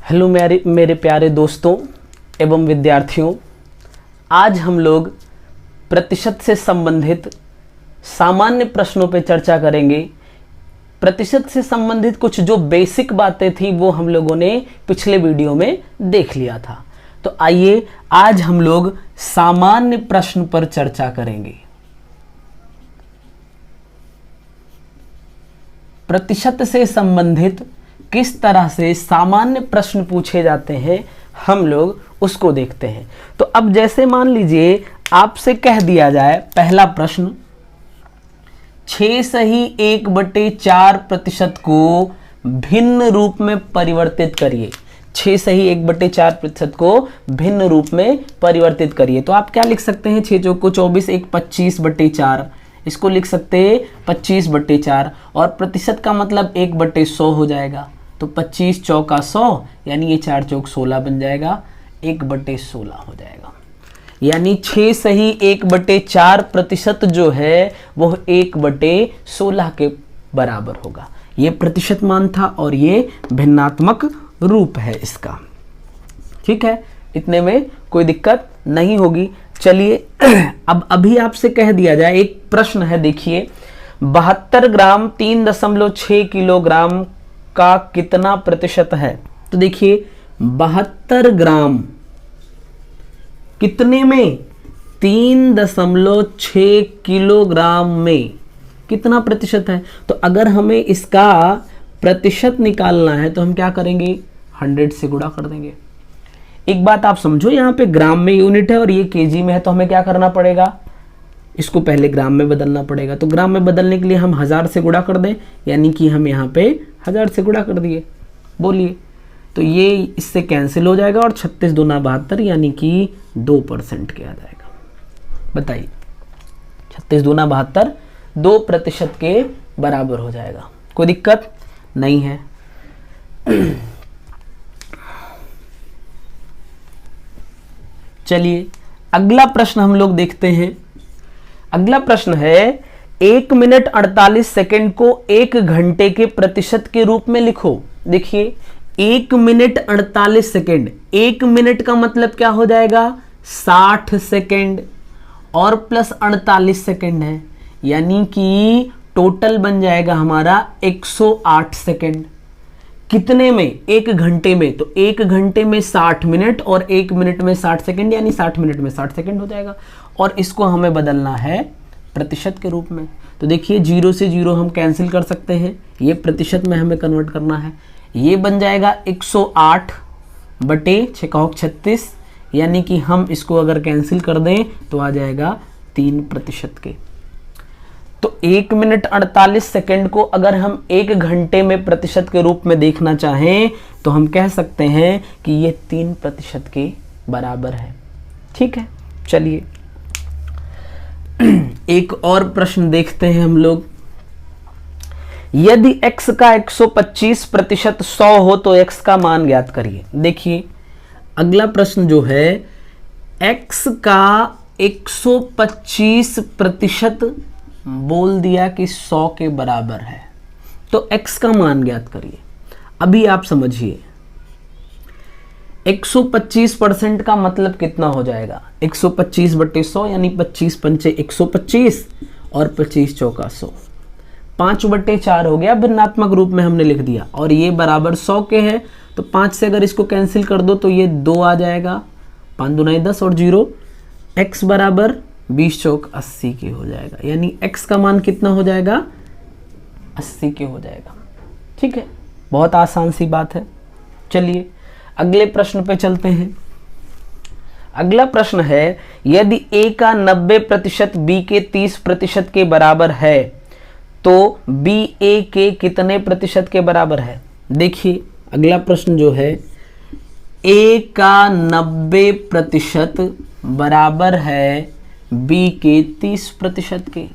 Hello मेरे प्यारे दोस्तों एवं विद्यार्थियों, आज हम लोग प्रतिशत से संबंधित सामान्य प्रश्नों पर चर्चा करेंगे। प्रतिशत से संबंधित कुछ जो बेसिक बातें थी वो हम लोगों ने पिछले वीडियो में देख लिया था। तो आइए आज हम लोग सामान्य प्रश्न पर चर्चा करेंगे। प्रतिशत से संबंधित किस तरह से सामान्य प्रश्न पूछे जाते हैं हम लोग उसको देखते हैं। तो अब जैसे मान लीजिए आपसे कह दिया जाए पहला प्रश्न, 6 सही 1/4% को भिन्न रूप में परिवर्तित करिए। 6 सही 1/4% को भिन्न रूप में परिवर्तित करिए। तो आप क्या लिख सकते हैं, 6 चौको 24, 1 25/4, इसको लिख सकते हैं 25/4 और प्रतिशत का मतलब 1/100 हो जाएगा। तो 25 चौका 100 यानी ये 4 चौक 16 बन जाएगा, 1/16 हो जाएगा। यानी 6 सही 1/4% जो है वो 1/16 के बराबर होगा। ये प्रतिशत मान था और ये भिन्नात्मक रूप है इसका। ठीक है, इतने में कोई दिक्कत नहीं होगी। चलिए अब अभी आपसे कह दिया जाए, एक प्रश्न है, देखिए 72 ग्राम 3.6 किलोग्राम का कितना प्रतिशत है। तो देखिए 72 ग्राम कितने में, 3.6 किलोग्राम में कितना प्रतिशत है। तो अगर हमें इसका प्रतिशत निकालना है तो हम क्या करेंगे, 100 से गुणा कर देंगे। एक बात आप समझो, यहाँ पे ग्राम में यूनिट है और ये केजी में है, तो हमें क्या करना पड़ेगा, इसको पहले ग्राम में बदलना पड़ेगा। तो ग्राम में बदलने के लिए हम 1000 से गुणा कर दें, यानी कि हम यहाँ पे 1000 से गुणा कर दिए। बोलिए, तो ये इससे कैंसिल हो जाएगा और 36 दूना 72 यानी कि 2% के आ जाएगा। बताइए, 36 दूना 72 2% के बराबर हो जाएगा। कोई दिक्कत नहीं है। चलिए अगला प्रश्न हम लोग देखते हैं। अगला प्रश्न है, 1 मिनट 48 सेकंड को 1 घंटे के प्रतिशत के रूप में लिखो। देखिए 1 मिनट 48 सेकंड, 1 मिनट का मतलब क्या हो जाएगा, 60 सेकंड और प्लस 48 सेकंड है, यानी कि टोटल बन जाएगा हमारा 108 सेकंड। कितने में, 1 घंटे में। तो 1 घंटे में 60 मिनट और 1 मिनट में 60 सेकंड, यानी 60 मिनट में 60 सेकंड हो जाएगा। और इसको हमें बदलना है प्रतिशत के रूप में। तो देखिए 0 से 0 हम कैंसिल कर सकते हैं, ये प्रतिशत में हमें कन्वर्ट करना है। ये बन जाएगा 108 बटे 6×36, यानी कि हम इसको अगर कैंसिल कर दें तो आ जाएगा 3% के। तो 1 मिनट 48 सेकंड को अगर हम 1 घंटे में प्रतिशत के रूप में देखना चाहें तो हम कह सकते हैं कि ये 3% के बराबर है। ठीक है, चलिए एक और प्रश्न देखते हैं हम लोग। यदि x का 125% 100 हो तो x का मान ज्ञात करिए। देखिए अगला प्रश्न जो है, x का 125% बोल दिया कि 100 के बराबर है, तो x का मान ज्ञात करिए। अभी आप समझिए 125% का मतलब कितना हो जाएगा, 125/100 यानी 25 पंचे 125 और 25 चौका 100, 5/4 हो गया। भिन्नात्मक रूप में हमने लिख दिया और ये बराबर 100 के है। तो 5 से अगर इसको कैंसिल कर दो तो ये 2 आ जाएगा, 5 दूना 10 और 0, x बराबर 20 चौक 80 के हो जाएगा, यानी x का मान कितना हो जाएगा, 80 के हो जाएगा। ठीक है, बहुत आसान सी बात है। चलिए अगले प्रश्न पे चलते हैं। अगला प्रश्न है, यदि a का 90% b के 30% के बराबर है तो b a के कितने प्रतिशत के बराबर है। देखिए अगला प्रश्न जो है, a का 90% बराबर है b के 30% के।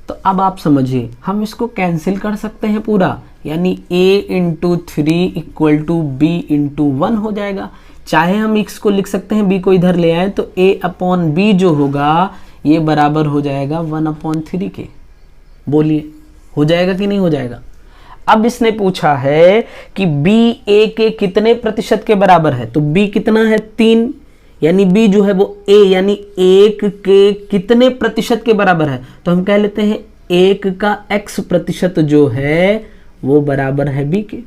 तो अब आप समझिए, हम इसको कैंसिल कर सकते हैं पूरा, यानी a × 3 = b × 1 हो जाएगा। चाहे हम x को लिख सकते हैं, b को इधर ले आए तो a/b जो होगा ये बराबर हो जाएगा 1/3 के। बोलिए हो जाएगा कि नहीं हो जाएगा। अब इसने पूछा है कि b a के कितने प्रतिशत के बराबर है, तो b कितना है 3, यानी b जो है वो a यानी 1 के कितने प्रतिशत के बराबर है, तो हम कह लेते हैं 1 का x प्रतिशत जो है वो बराबर है b के।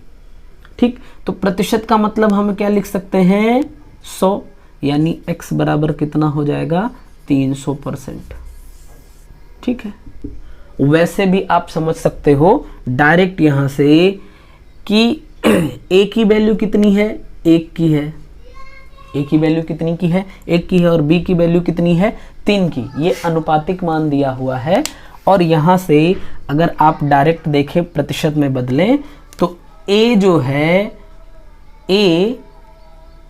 ठीक, तो प्रतिशत का मतलब हम क्या लिख सकते हैं 100, यानी x बराबर कितना हो जाएगा 300%। ठीक है, वैसे भी आप समझ सकते हो डायरेक्ट यहां से कि a की वैल्यू कितनी है, 1 की है, a की वैल्यू कितनी की है 1 की है, और b की वैल्यू कितनी है 3 की। ये अनुपातिक मान दिया हुआ है, और यहां से अगर आप डायरेक्ट देखें प्रतिशत में बदलें तो a जो है a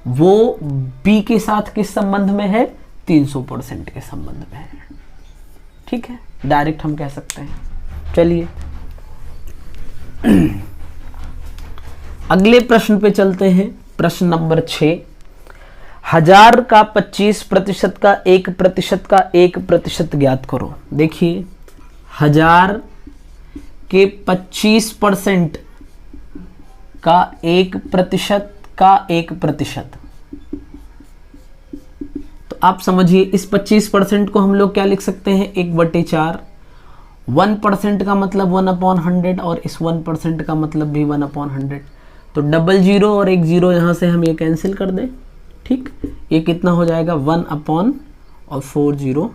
वो b के साथ किस संबंध में है 300% के संबंध में है। ठीक है, डायरेक्ट हम कह सकते हैं। चलिए अगले प्रश्न पे चलते हैं। प्रश्न नंबर 6, 1000 का 25% का 1% का 1% ज्ञात करो। देखिए 1000 के 25% का 1% का 1%, तो आप समझिए इस 25% को हम लोग क्या लिख सकते हैं 1/4। 1% का मतलब 1/100 और इस 1% का मतलब भी 1/100, तो 00 और 1 0 यहाँ से हम ये कैंसिल कर दें। ठीक, ये कितना हो जाएगा 1/40।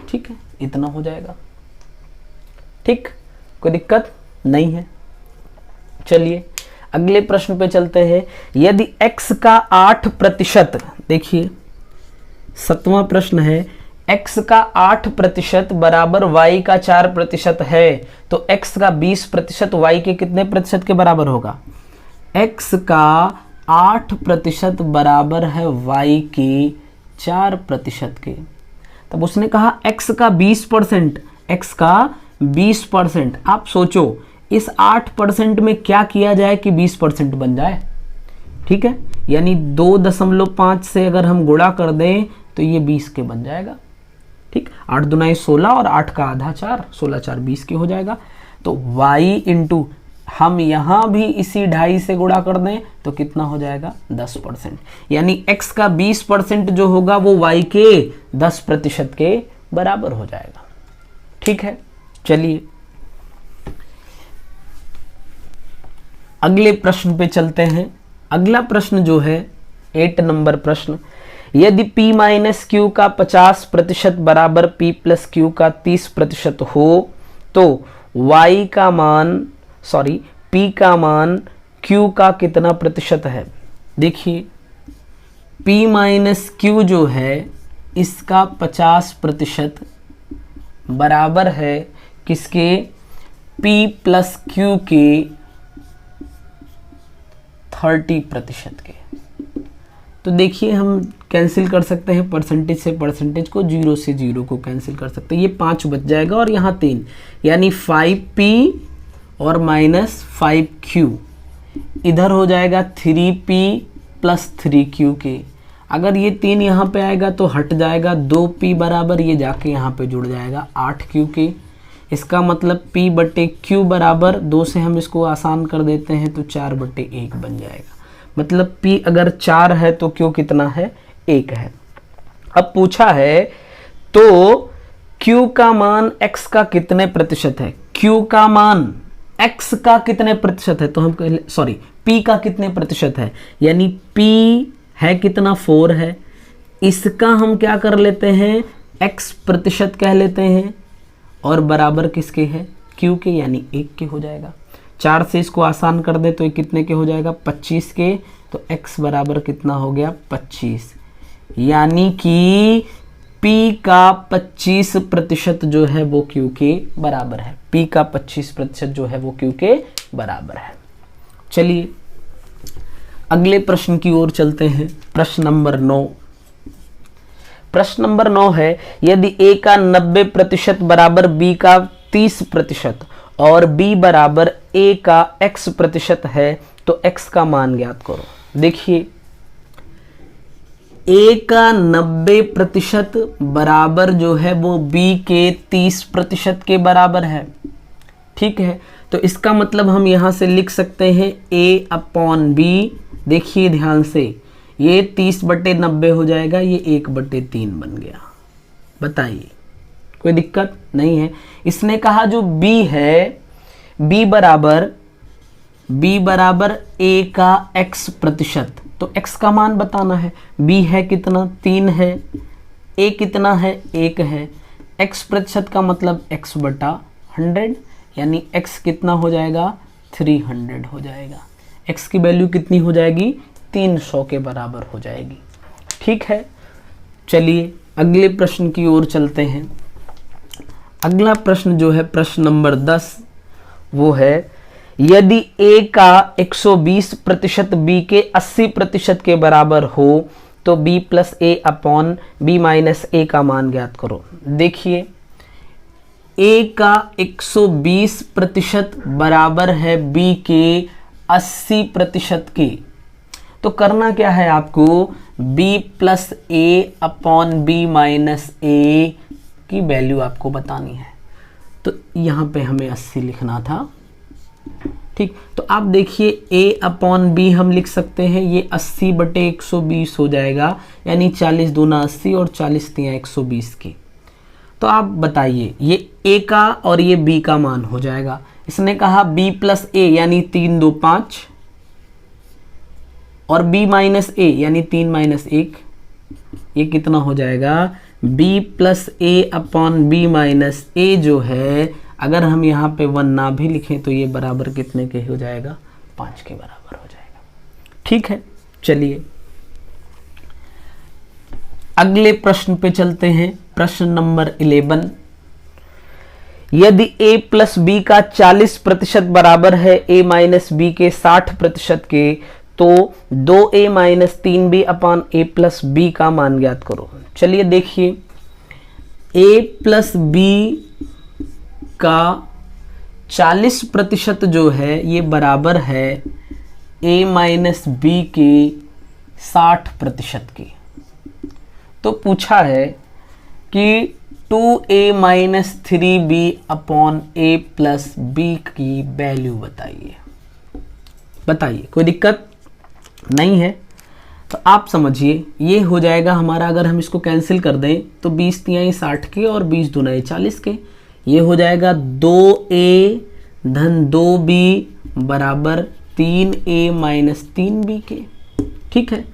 ठीक है, इतना हो जाएगा। ठीक, कोई दिक्कत नहीं है। चलिए अगले प्रश्न पे चलते हैं। यदि x का 8%, देखिए 7वां प्रश्न है, x का 8% बराबर y का 4% है, तो x का 20% y के कितने प्रतिशत के बराबर होगा। x का 8% बराबर है y के 4% के। तब उसने कहा x का 20%, x का 20%। आप सोचो इस 8% में क्या किया जाए कि 20% बन जाए। ठीक है, यानी 2.5 से अगर हम गुणा कर दें तो ये 20 के बन जाएगा। ठीक, 8 दूना 16 और 8 का आधा 4, 16 4 20 के हो जाएगा। तो y इंटू हम यहां भी इसी 2.5 से गुणा कर दें तो कितना हो जाएगा 10%, यानी x का 20% जो होगा वो y के 10% के बराबर हो जाएगा। ठीक है, चलिए अगले प्रश्न पे चलते हैं। अगला प्रश्न जो है 8 नंबर प्रश्न, यदि p माइनस क्यू का 50% बराबर p प्लस क्यू का 30% हो तो y का मान p का मान q का कितना प्रतिशत है। देखिए p माइनस क्यू जो है इसका 50% बराबर है किसके, p प्लस क्यू के 30% के। तो देखिए हम कैंसिल कर सकते हैं परसेंटेज से परसेंटेज को, 0 से 0 को कैंसिल कर सकते हैं, ये 5 बच जाएगा और यहाँ 3, यानी 5p और माइनस 5q, इधर हो जाएगा 3p प्लस 3q के। अगर ये 3 यहाँ पे आएगा तो हट जाएगा, 2p बराबर ये जाके यहाँ पे जुड़ जाएगा 8q के। इसका मतलब p बटे q बराबर 2 से हम इसको आसान कर देते हैं तो 4/1 बन जाएगा। मतलब p अगर 4 है तो q कितना है 1 है। अब पूछा है तो q का मान x का कितने प्रतिशत है, q का मान x का कितने प्रतिशत है, तो हम p का कितने प्रतिशत है, यानी p है कितना 4 है, इसका हम क्या कर लेते हैं x प्रतिशत कह लेते हैं और बराबर किसके है q के, यानी 1 के हो जाएगा। 4 से इसको आसान कर दे तो ये कितने के हो जाएगा 25 के, तो x बराबर कितना हो गया 25, यानी कि p का 25% जो है वो q के बराबर है, p का 25% जो है वो q के बराबर है। चलिए अगले प्रश्न की ओर चलते हैं। प्रश्न नंबर 9, प्रश्न नंबर 9 है, यदि a का 90% बराबर b का 30% और b बराबर a का x% है तो x का मान ज्ञात करो। देखिए a का 90% बराबर जो है वो b के 30% के बराबर है। ठीक है, तो इसका मतलब हम यहाँ से लिख सकते हैं a/b। देखिए ध्यान से, ये 30/90 हो जाएगा, ये 1/3 बन गया। बताइए कोई दिक्कत नहीं है। इसने कहा जो b है, b बराबर a का x प्रतिशत, तो x का मान बताना है। b है कितना, 3 है, a कितना है, 1 है, x प्रतिशत का मतलब x/100, यानी x कितना हो जाएगा, 300 हो जाएगा। x की वैल्यू कितनी हो जाएगी, 300 के बराबर हो जाएगी। ठीक है, चलिए अगले प्रश्न की ओर चलते हैं। अगला प्रश्न जो है प्रश्न नंबर 10, वो है यदि a का 120% b के 80% के बराबर हो तो b plus a/b minus a का मान ज्ञात करो। देखिए a का 120% बराबर है b के 80% के, तो करना क्या है आपको, b plus a/b minus a की वैल्यू आपको बतानी है। तो यहाँ पे हमें 80 लिखना था। ठीक, तो आप देखिए a/b हम लिख सकते हैं, ये 80/120 हो जाएगा, यानी 40 दूना 80 और 40 तिया 120 की। तो आप बताइए, ये a का और ये b का मान हो जाएगा। इसने कहा b प्लस a यानी 3 2 5 और b माइनस a यानी 3 माइनस 1, ये कितना हो जाएगा, b plus a/b minus a जो है, अगर हम यहाँ पे 1 ना भी लिखें तो ये बराबर कितने के हो जाएगा, 5 के बराबर हो जाएगा। ठीक है, चलिए अगले प्रश्न पे चलते हैं। प्रश्न नंबर 11, यदि a प्लस b का 40% बराबर है a माइनस b के 60% के, तो 2a minus 3b/a plus b का मान ज्ञात करो। चलिए देखिए, a प्लस b का 40% जो है ये बराबर है a माइनस b के 60% के। तो पूछा है कि 2a minus 3b/a plus b की वैल्यू बताइए। बताइए, कोई दिक्कत नहीं है। तो आप समझिए, ये हो जाएगा हमारा, अगर हम इसको कैंसिल कर दें तो 20 तिहाई 60 के और 20 दूना 40 के, ये हो जाएगा 2a धन 2b बराबर 3a माइनस 3b के। ठीक है,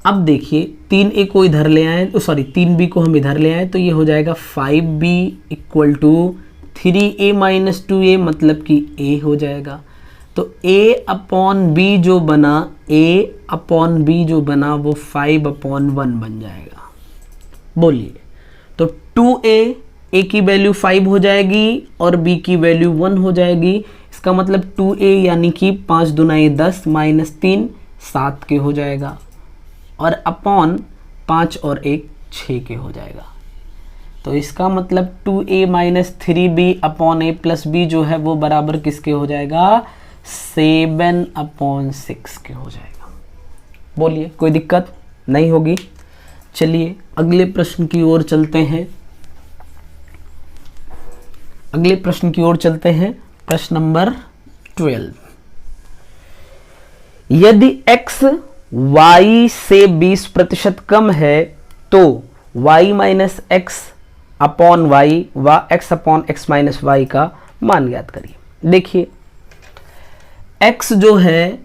अब देखिए 3a को इधर ले आए, सॉरी 3b को हम इधर ले आए, तो ये हो जाएगा 5b equal to 3a minus 2a, मतलब कि a हो जाएगा। तो a/b जो बना, a/b जो बना वो 5/1 बन जाएगा। बोलिए, तो 2a की वैल्यू 5 हो जाएगी और b की वैल्यू 1 हो जाएगी। इसका मतलब 2a यानी कि 5 दूना 10 माइनस 3 7 के हो जाएगा, और अपॉन 5 और 1 6 के हो जाएगा। तो इसका मतलब 2a minus 3b/a plus b जो है वो बराबर किसके हो जाएगा, 7/6 के हो जाएगा। बोलिए, कोई दिक्कत नहीं होगी। चलिए अगले प्रश्न की ओर चलते हैं। अगले प्रश्न की ओर चलते हैं, प्रश्न नंबर 12, यदि x y से 20% कम है तो y minus x upon y व x upon x minus y का मान ज्ञात करिए। देखिए x जो है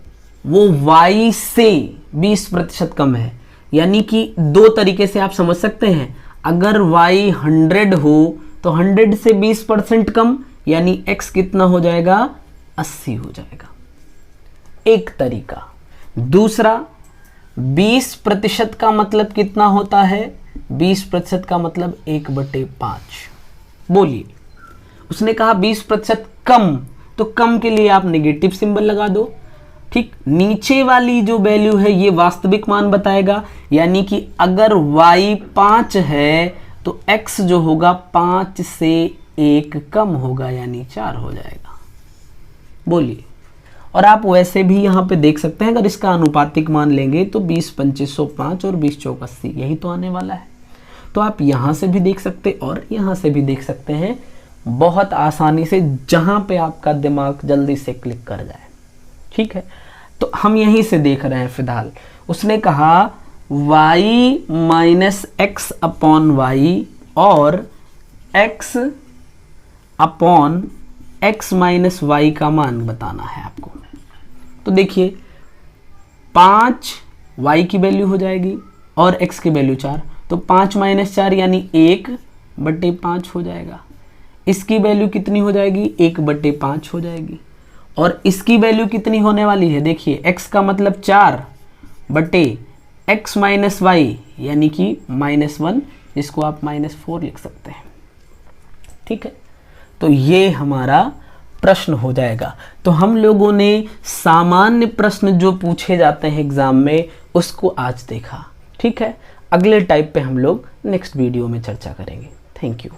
वो y से 20% कम है, यानी कि दो तरीके से आप समझ सकते हैं। अगर y 100 हो तो 100 से 20% कम, यानी x कितना हो जाएगा, 80 हो जाएगा, एक तरीका। दूसरा, 20% का मतलब कितना होता है, 20% का मतलब 1/5। बोलिए, उसने कहा 20% कम, तो कम के लिए आप नेगेटिव सिंबल लगा दो। ठीक, नीचे वाली जो वैल्यू है ये वास्तविक मान बताएगा, यानी कि अगर y 5 है तो x जो होगा 5 से 1 कम होगा, यानी 4 हो जाएगा। बोलिए, और आप वैसे भी यहाँ पे देख सकते हैं, अगर इसका अनुपातिक मान लेंगे तो 20 25 105 और 20 चौक 80, यही तो आने वाला है। तो आप यहाँ से भी देख सकते और यहाँ से भी देख सकते हैं, बहुत आसानी से, जहां पे आपका दिमाग जल्दी से क्लिक कर जाए। ठीक है, तो हम यहीं से देख रहे हैं फिलहाल। उसने कहा y minus x upon y और x upon x minus y का मान बताना है आपको। तो देखिए 5 y की वैल्यू हो जाएगी और x की वैल्यू 4, तो 5 माइनस 4 यानी 1/5 हो जाएगा। इसकी वैल्यू कितनी हो जाएगी? 1/5 हो जाएगी। और इसकी वैल्यू कितनी होने वाली है? देखिए x का मतलब 4/x माइनस वाई यानी कि -1, जिसको आप -4 लिख सकते हैं। ठीक है, तो ये हमारा प्रश्न हो जाएगा। तो हम लोगों ने सामान्य प्रश्न जो पूछे जाते हैं एग्जाम में उसको आज देखा। ठीक है, अगले टाइप पे हम लोग नेक्स्ट वीडियो में चर्चा करेंगे। Thank you.